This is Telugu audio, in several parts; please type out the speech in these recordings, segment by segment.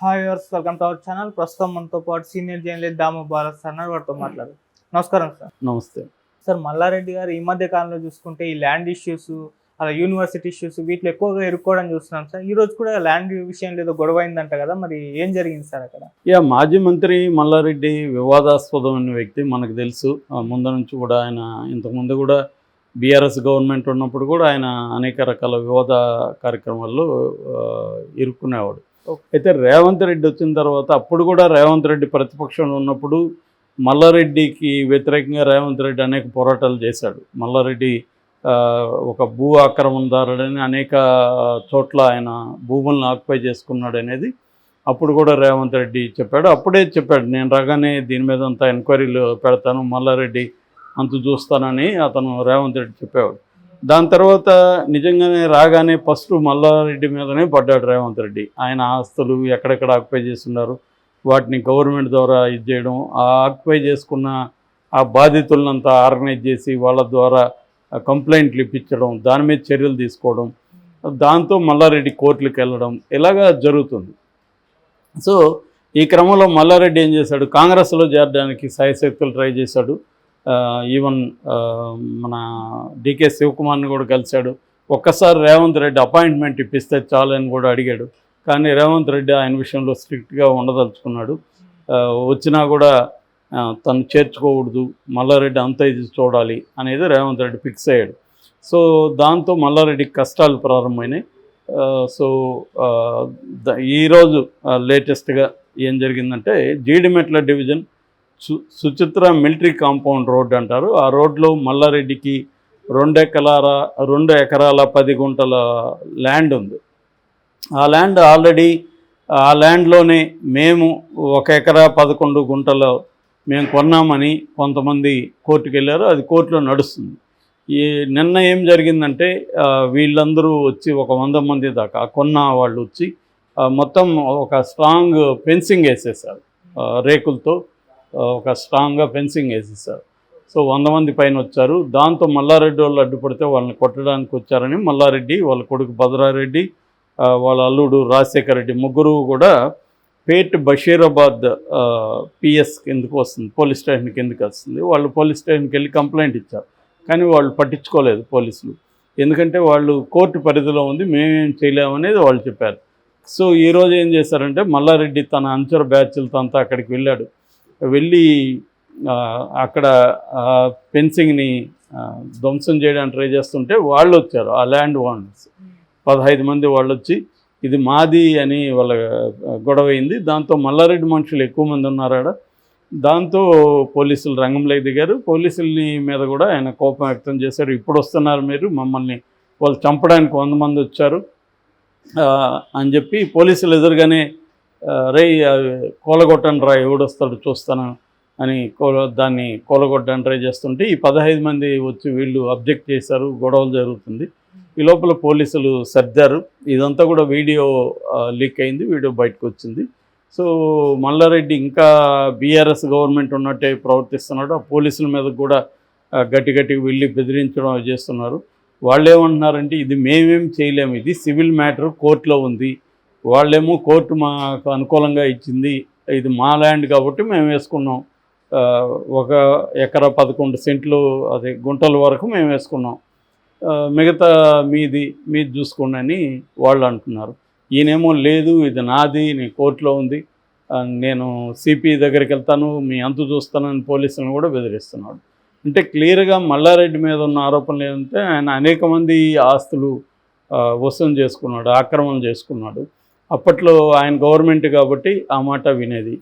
హాయ్ వర్స్ వెల్కమ్ టు అవర్ ఛానల్. ప్రస్తుతం మనతో పాటు senior journalist Damu Bharat sir వారితో మాట్లాడు. నమస్కారం సార్. నమస్తే సార్, మల్లారెడ్డి గారు ఈ మధ్య కాలంలో చూసుకుంటే ఈ ల్యాండ్ ఇష్యూస్, అలా యూనివర్సిటీ ఇష్యూస్ వీటిలో ఎక్కువగా ఇరుక్కోవడం చూస్తున్నాం సార్. ఈ రోజు కూడా ల్యాండ్ విషయంలో ఏదో గొడవ అయిందంట కదా, మరి ఏం జరిగింది సార్ అక్కడ? మాజీ మంత్రి మల్లారెడ్డి వివాదాస్పదమైన వ్యక్తి మనకు తెలుసు. ముందు నుంచి కూడా ఆయన ఇంతకుముందు కూడా బీఆర్ఎస్ గవర్నమెంట్ ఉన్నప్పుడు కూడా ఆయన అనేక రకాల వివాద కార్యక్రమాల్లో ఇరుక్కునేవాడు. అయితే రేవంత్ రెడ్డి వచ్చిన తర్వాత అప్పుడు కూడా రేవంత్ రెడ్డి ప్రతిపక్షంలో ఉన్నప్పుడు మల్లారెడ్డికి వ్యతిరేకంగా రేవంత్ రెడ్డి అనేక పోరాటాలు చేశాడు. మల్లారెడ్డి ఒక భూ ఆక్రమణదారుడని అనేక చోట్ల ఆయన భూములను ఆక్యుపై చేసుకున్నాడు అనేది అప్పుడు కూడా రేవంత్ రెడ్డి చెప్పాడు. అప్పుడే చెప్పాడు, నేను రాగానే దీని మీద అంతా ఎంక్వైరీలు పెడతాను, మల్లారెడ్డి అంత చూస్తానని అతను రేవంత్ రెడ్డి చెప్పేవాడు. దాని తర్వాత నిజంగానే రాగానే ఫస్ట్ మల్లారెడ్డి మీదనే పడ్డాడు రేవంత్ రెడ్డి. ఆయన ఆస్తులు ఎక్కడెక్కడ ఆక్యుపై చేస్తున్నారు వాటిని గవర్నమెంట్ ద్వారా చేయడం, ఆ ఆక్యుపై చేసుకున్న ఆ బాధితులనంతా ఆర్గనైజ్ చేసి వాళ్ళ ద్వారా కంప్లైంట్లు ఇప్పించడం, దాని మీద చర్యలు తీసుకోవడం, దాంతో మల్లారెడ్డి కోర్టులకు వెళ్ళడం ఇలాగా జరుగుతుంది. సో ఈ క్రమంలో మల్లారెడ్డి ఏం చేశాడు, కాంగ్రెస్లో చేరడానికి సాయశక్తులు ట్రై చేశాడు. ఈవెన్ మన డికే శివకుమార్ని కూడా కలిశాడు. ఒక్కసారి రేవంత్ రెడ్డి అపాయింట్మెంట్ ఇప్పిస్తే చాలని కూడా అడిగాడు. కానీ రేవంత్ రెడ్డి ఆయన విషయంలో స్ట్రిక్ట్గా ఉండదలుచుకున్నాడు. వచ్చినా కూడా తను చేర్చుకోకూడదు, మల్లారెడ్డి అంతా ఇది చూడాలి అనేది రేవంత్ రెడ్డి ఫిక్స్ అయ్యాడు. సో దాంతో మల్లారెడ్డికి కష్టాలు ప్రారంభమైనాయి. సో ఈరోజు లేటెస్ట్గా ఏం జరిగిందంటే, Jeedimetla division Suchitra military compound road అంటారు. ఆ రోడ్లో మల్లారెడ్డికి 2 ఎకరాల 10 గుంటల ల్యాండ్ ఉంది. ఆ ల్యాండ్ ఆల్రెడీ ఆ ల్యాండ్లోనే మేము 1 ఎకరా 11 గుంటలు మేము కొన్నామని కొంతమంది కోర్టుకు వెళ్ళారు. అది కోర్టులో నడుస్తుంది. నిన్న ఏం జరిగిందంటే, వీళ్ళందరూ వచ్చి ఒక 100 మంది దాకా కొన్న వాళ్ళు వచ్చి మొత్తం ఒక స్ట్రాంగ్ ఫెన్సింగ్ వేసేసారు. రేకులతో ఒక స్ట్రాంగ్గా ఫెన్సింగ్ వేసేసారు. సో 100 మంది పైన వచ్చారు. దాంతో మల్లారెడ్డి వాళ్ళు అడ్డుపడితే వాళ్ళని కొట్టడానికి వచ్చారని మల్లారెడ్డి, వాళ్ళ కొడుకు భద్రారెడ్డి, వాళ్ళ అల్లుడు రాజశేఖర్ రెడ్డి ముగ్గురు కూడా పేట్ బషీరాబాద్ పిఎస్ కిందకు వస్తుంది, పోలీస్ స్టేషన్ కిందకి వస్తుంది. వాళ్ళు పోలీస్ స్టేషన్కి వెళ్ళి కంప్లైంట్ ఇచ్చారు. కానీ వాళ్ళు పట్టించుకోలేదు పోలీసులు, ఎందుకంటే వాళ్ళు కోర్టు పరిధిలో ఉంది, మేమేం చేయలేమనేది వాళ్ళు చెప్పారు. సో ఈరోజు ఏం చేశారంటే, మల్లారెడ్డి తన అంచర బ్యాచ్లతో అంతా అక్కడికి వెళ్ళి అక్కడ ఫెన్సింగ్ని ధ్వంసం చేయడానికి ట్రై చేస్తుంటే వాళ్ళు వచ్చారు, ఆ ల్యాండ్ ఓనర్స్ 15 మంది వాళ్ళు వచ్చి ఇది మాది అని వాళ్ళ గొడవ అయింది. దాంతో మల్లారెడ్డి మనుషులు ఎక్కువ మంది ఉన్నారాడ. దాంతో పోలీసులు రంగంలోకి దిగారు. పోలీసులని మీద కూడా ఆయన కోపం వ్యక్తం చేశారు. ఇప్పుడు వస్తున్నారు మీరు, మమ్మల్ని వాళ్ళు చంపడానికి 100 మంది వచ్చారు అని చెప్పి పోలీసులు ఎదురుగానే కూలగొట్టండి రా, ఎవడొస్తాడు చూస్తాను అని దాన్ని కూలగొట్టడానికి ట్రై చేస్తుంటే ఈ 15 మంది వచ్చి వీళ్ళు అబ్జెక్ట్ చేశారు. గొడవలు జరుగుతుంది. ఈ లోపల పోలీసులు సర్దారు. ఇదంతా కూడా వీడియో లీక్ అయింది, వీడియో బయటకు వచ్చింది. సో మల్లారెడ్డి ఇంకా బీఆర్ఎస్ గవర్నమెంట్ ఉన్నట్టే ప్రవర్తిస్తున్నాడు. ఆ పోలీసుల మీద కూడా గట్టిగా వెళ్ళి బెదిరించడం చేస్తున్నారు. వాళ్ళు ఏమంటున్నారంటే, ఇది మేమేం చేయలేము, ఇది సివిల్ మ్యాటర్, కోర్టులో ఉంది. వాళ్ళేమో కోర్టు మాకు అనుకూలంగా ఇచ్చింది, ఇది మా ల్యాండ్ కాబట్టి మేము వేసుకున్నాం, 1 ఎకరా 11 సెంట్లు అదే గుంటల వరకు మేము వేసుకున్నాం, మిగతా మీది చూసుకోండి అని వాళ్ళు అంటున్నారు. ఈయనేమో లేదు, ఇది నాది, నేను కోర్టులో ఉంది, నేను సిపి దగ్గరికి వెళ్తాను, మీ అంతు చూస్తానని పోలీసులను కూడా బెదిరిస్తున్నాడు. అంటే క్లియర్గా మల్లారెడ్డి మీద ఉన్న ఆరోపణలు ఏంటంటే, ఆయన అనేక మంది ఆస్తులు వసూలు చేసుకున్నాడు, ఆక్రమణ చేసుకున్నాడు. అప్పట్లో ఆయన గవర్నమెంట్ కాబట్టి ఆ మాట వినేది,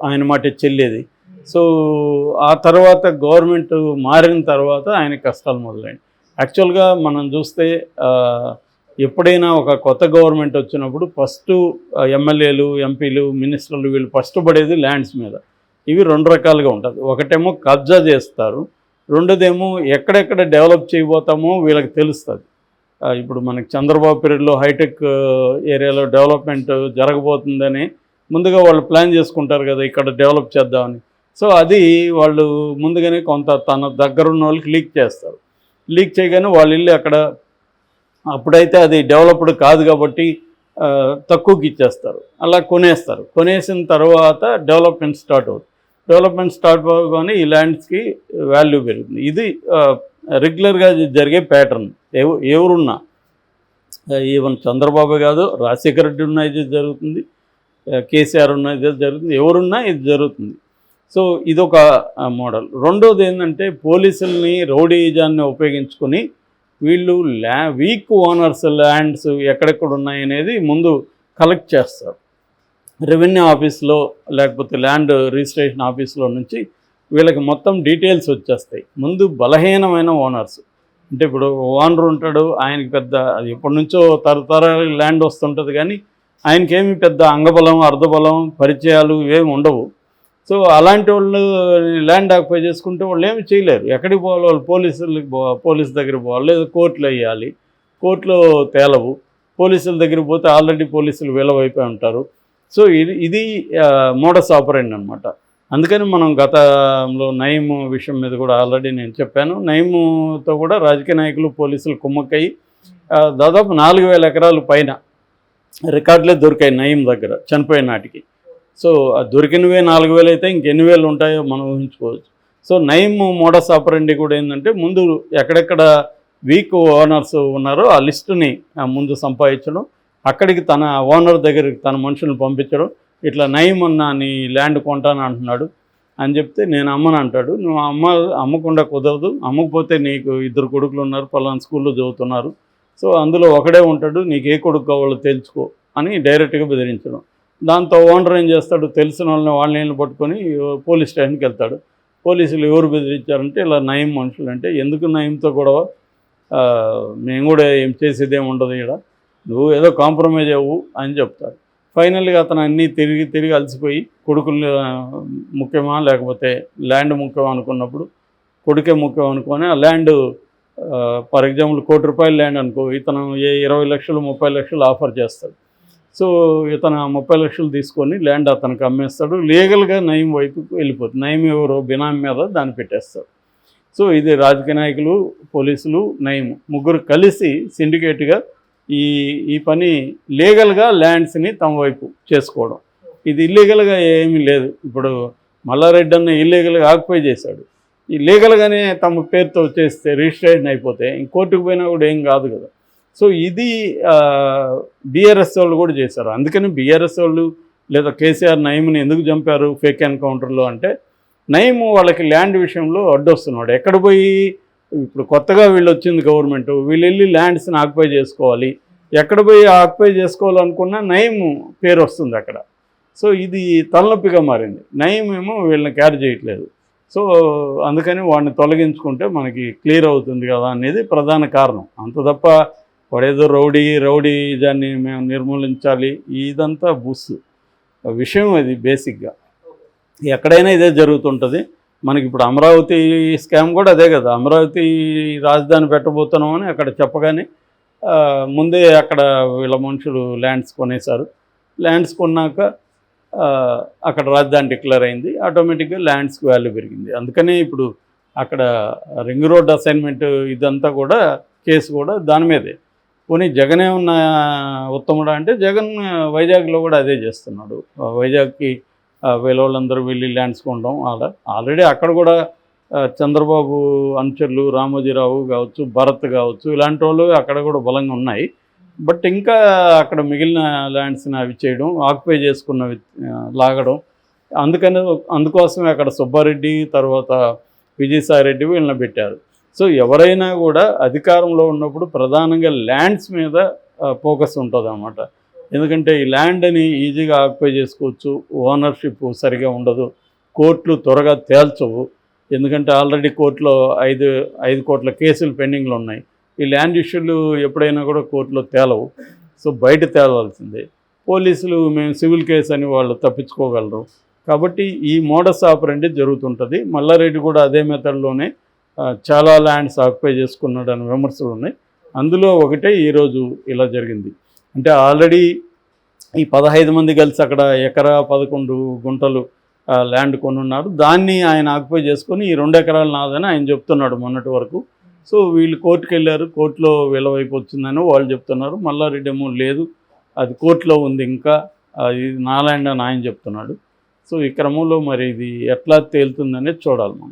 ఆయన మాట చెల్లేది. సో ఆ తర్వాత గవర్నమెంట్ మారిన తర్వాత ఆయన కష్టాలు మొదలైంది. యాక్చువల్గా మనం చూస్తే ఎప్పుడైనా ఒక కొత్త గవర్నమెంట్ వచ్చినప్పుడు ఫస్ట్ ఎమ్మెల్యేలు, ఎంపీలు, మినిస్టర్లు వీళ్ళు ఫస్ట్ పడేది ల్యాండ్స్ మీద. ఇవి 2 రకాలుగా ఉంటుంది. ఒకటేమో కబ్జా చేస్తారు, రెండోదేమో ఎక్కడెక్కడ డెవలప్ చేయబోతామో వీళ్ళకి తెలుస్తుంది. ఇప్పుడు మనకి చంద్రబాబు పీరియడ్లో హైటెక్ ఏరియాలో డెవలప్మెంట్ జరగబోతుందని ముందుగా వాళ్ళు ప్లాన్ చేసుకుంటారు కదా, ఇక్కడ డెవలప్ చేద్దామని. సో అది వాళ్ళు ముందుగానే కొంత తన దగ్గరున్న వాళ్ళకి లీక్ చేస్తారు. లీక్ చేయగానే వాళ్ళు వెళ్ళి అక్కడ, అప్పుడైతే అది డెవలప్డ్ కాదు కాబట్టి తక్కువకి ఇచ్చేస్తారు, అలా కొనేస్తారు. కొనేసిన తర్వాత డెవలప్మెంట్ స్టార్ట్ అవుతుంది. డెవలప్మెంట్ స్టార్ట్ అవ్వగానే ఈ ల్యాండ్స్కి వాల్యూ పెరుగుతుంది. ఇది రెగ్యులర్గా జరిగే ప్యాటర్న్. ఎవరున్నా, ఈవెన్ చంద్రబాబు కాదు, రాజశేఖర రెడ్డి ఉన్నా ఇది జరుగుతుంది, కేసీఆర్ ఉన్నా ఇది జరుగుతుంది, ఎవరున్నా ఇది జరుగుతుంది. సో ఇదొక మోడల్. రెండోది ఏంటంటే పోలీసుల్ని రౌడీజాన్ని ఉపయోగించుకొని వీళ్ళు వీక్ ఓనర్స్ ల్యాండ్స్ ఎక్కడెక్కడ ఉన్నాయనేది ముందు కలెక్ట్ చేస్తారు. రెవెన్యూ ఆఫీస్లో లేకపోతే ల్యాండ్ రిజిస్ట్రేషన్ ఆఫీస్లో నుంచి వీళ్ళకి మొత్తం డీటెయిల్స్ వచ్చేస్తాయి. ముందు బలహీనమైన ఓనర్స్, అంటే ఇప్పుడు ఓనర్ ఉంటాడు, ఆయనకి పెద్ద అది ఎప్పటి నుంచో తరతరాల ల్యాండ్ వస్తుంటుంది, కానీ ఆయనకేమి పెద్ద అంగబలం అర్ధబలం పరిచయాలు ఏమి ఉండవు. సో అలాంటి వాళ్ళు ల్యాండ్ ఆక్యుపై చేసుకుంటే వాళ్ళు ఏమి చేయలేరు. ఎక్కడికి పోవాలి, వాళ్ళు పోలీసు దగ్గరికి పోవాలి, లేదా కోర్టులో వేయాలి, కోర్టులో తేలవు. పోలీసుల దగ్గరికి పోతే ఆల్రెడీ పోలీసులు వీలవైపోయి ఉంటారు. సో ఇది మోడస్ ఆపరెండి అనమాట. అందుకని మనం గతంలో నయీం విషయం మీద కూడా ఆల్రెడీ నేను చెప్పాను. నయీంతో కూడా రాజకీయ నాయకులు పోలీసులు కుమ్మక్కయి దాదాపు 4,000 ఎకరాలు పైన రికార్డులే దొరికాయి నయీం దగ్గర చనిపోయిన నాటికి. సో దొరికినవే 4,000 అయితే ఇంకెన్ని వేలు ఉంటాయో మనం ఊహించుకోవచ్చు. సో నయీం మోడస్ ఆపరెండి కూడా ఏంటంటే ముందు ఎక్కడెక్కడ వీక్ ఓనర్స్ ఉన్నారో ఆ లిస్టుని ముందు సంపాదించడం, అక్కడికి తన ఓనర్ దగ్గరికి తన మనుషులను పంపించడం. ఇట్లా నయీం అన్న నీ ల్యాండ్ కొంటాను అంటున్నాడు అని చెప్తే నేను అమ్మను అంటాడు. నువ్వు అమ్మకుండా కుదరదు, అమ్మకపోతే నీకు 2 కొడుకులు ఉన్నారు, పలానా స్కూల్లో చదువుతున్నారు, సో అందులో ఒకడే ఉంటాడు, నీకు ఏ కొడుకు కావాలో తెలుసుకో అని డైరెక్ట్గా బెదిరించడం. దాంతో ఓనర్ ఏం చేస్తాడు, తెలిసిన వాళ్ళని పట్టుకొని పోలీస్ స్టేషన్కి వెళ్తాడు. పోలీసులు ఎవరు బెదిరించారంటే ఇలా నయీం మనుషులు. అంటే ఎందుకు నయీంతో గొడవ, మేము కూడా ఏం చేసేదేం ఉండదు, ఇక్కడ నువ్వు ఏదో కాంప్రమైజ్ అవ్వు అని చెప్తారు. ఫైనల్గా అతను అన్నీ తిరిగి అలసిపోయి కొడుకులు ముఖ్యమా లేకపోతే ల్యాండ్ ముఖ్యం అనుకున్నప్పుడు కొడుకే ముఖ్యం అనుకొని ఆ ల్యాండ్ ఫర్ ఎగ్జాంపుల్ ₹1,00,00,000 ల్యాండ్ అనుకో, ఇతను 20 లక్షలు 30 లక్షలు ఆఫర్ చేస్తాడు. సో ఇతను 30 లక్షలు తీసుకొని ల్యాండ్ అతనికి అమ్మేస్తాడు. లీగల్గా నయీం వైపుకి వెళ్ళిపోతుంది. నయీం ఎవరో బినామీ మీద దాన్ని పెట్టేస్తాడు. సో ఇది రాజకీయ నాయకులు, పోలీసులు, నయీం ముగ్గురు కలిసి సిండికేట్గా ఈ పని లీగల్గా ల్యాండ్స్ని తమ వైపు చేసుకోవడం. ఇది ఇల్లీగల్గా ఏమీ లేదు. ఇప్పుడు మల్లారెడ్డి అన్న ఇల్లీగల్గా ఆక్యుపై చేశాడు, ఈ లీగల్గానే తమ పేరుతో చేస్తే రిజిస్ట్రేషన్ అయిపోతే ఇంకోర్టుకు పోయినా కూడా ఏం కాదు కదా. సో ఇది బీఆర్ఎస్ వాళ్ళు కూడా చేశారు. అందుకని బీఆర్ఎస్ వాళ్ళు లేదా కేసీఆర్ నయీంని ఎందుకు చంపారు ఫేక్ ఎన్కౌంటర్లో అంటే, నయీం వాళ్ళకి ల్యాండ్ విషయంలో అడ్డొస్తున్నాడు. ఎక్కడ పోయి ఇప్పుడు కొత్తగా వీళ్ళు వచ్చింది గవర్నమెంట్, వీళ్ళు వెళ్ళి ల్యాండ్స్ని ఆక్యుపై చేసుకోవాలి, ఎక్కడ పోయి ఆక్యుపై చేసుకోవాలనుకున్నా నయీం పేరు వస్తుంది అక్కడ. సో ఇది తలనొప్పిగా మారింది. నయీం ఏమో వీళ్ళని క్యార్ చేయట్లేదు. సో అందుకని వాడిని తొలగించుకుంటే మనకి క్లియర్ అవుతుంది కదా అనేది ప్రధాన కారణం. అంత తప్ప వాడేదో రౌడీ దాన్ని మేము నిర్మూలించాలి ఇదంతా బుస్సు విషయం. అది బేసిక్గా ఎక్కడైనా ఇదే జరుగుతుంటుంది. మనకి ఇప్పుడు అమరావతి స్కామ్ కూడా అదే కదా. అమరావతి రాజధాని పెట్టబోతున్నామని అక్కడ చెప్పగానే ముందే అక్కడ వీళ్ళ మనుషులు ల్యాండ్స్ కొనేశారు. ల్యాండ్స్ కొన్నాక అక్కడ రాజధాని డిక్లేర్ అయింది, ఆటోమేటిక్గా ల్యాండ్స్కి వాల్యూ పెరిగింది. అందుకనే ఇప్పుడు అక్కడ రింగ్ రోడ్ అసైన్మెంట్ ఇదంతా కూడా కేసు కూడా దాని మీదే. పోనీ జగన్ ఏమన్నా ఉత్తముడా అంటే జగన్ వైజాగ్లో కూడా అదే చేస్తున్నాడు. వైజాగ్కి వీళ్ళందరూ వెళ్ళి ల్యాండ్స్ కొనడం అలా ఆల్రెడీ అక్కడ కూడా చంద్రబాబు అనుచరులు రామోజీరావు కావచ్చు, భరత్ కావచ్చు, ఇలాంటి వాళ్ళు అక్కడ కూడా బలంగా ఉన్నాయి. బట్ ఇంకా అక్కడ మిగిలిన ల్యాండ్స్ని అవి చేయడం, ఆక్యుపై చేసుకున్నవి లాగడం. అందుకోసమే అక్కడ సుబ్బారెడ్డి తర్వాత విజయసాయిరెడ్డి వీళ్ళని పెట్టారు. సో ఎవరైనా కూడా అధికారంలో ఉన్నప్పుడు ప్రధానంగా ల్యాండ్స్ మీద ఫోకస్ ఉంటుంది అన్నమాట. ఎందుకంటే ఈ ల్యాండ్ని ఈజీగా ఆక్యుపై చేసుకోవచ్చు, ఓనర్షిప్ సరిగా ఉండదు, కోర్టులు త్వరగా తేల్చవు. ఎందుకంటే ఆల్రెడీ కోర్టులో 5 కోట్ల కేసులు పెండింగ్లో ఉన్నాయి. ఈ ల్యాండ్ ఇష్యూలు ఎప్పుడైనా కూడా కోర్టులో తేలవు. సో బయట తేలవలసిందే. పోలీసులు మేము సివిల్ కేసు అని వాళ్ళు తప్పించుకోగలరు. కాబట్టి ఈ మోడస్ ఆపరెండి జరుగుతుంటుంది. మల్లారెడ్డి కూడా అదే మెథడ్లోనే చాలా ల్యాండ్స్ ఆక్యుపై చేసుకున్నాడని విమర్శలు ఉన్నాయి. అందులో ఒకటే ఈరోజు ఇలా జరిగింది. అంటే ఆల్రెడీ ఈ 15 మంది కలిసి అక్కడ ఎకరా 11 గుంటలు ల్యాండ్ కొనున్నారు. దాన్ని ఆయన ఆక్యుపై చేసుకొని ఈ 2 ఎకరాలు నాదని ఆయన చెప్తున్నాడు మొన్నటి వరకు. సో వీళ్ళు కోర్టుకు వెళ్ళారు, కోర్టులో వీళ్ళ వైపు వచ్చిందని వాళ్ళు చెప్తున్నారు. మల్లారెడ్డి ఏమో లేదు అది కోర్టులో ఉంది ఇంకా, ఇది నా ల్యాండ్ అని ఆయన చెప్తున్నాడు. సో ఈ క్రమంలో మరి ఇది ఎట్లా తేలుతుందనేది చూడాలి మనం.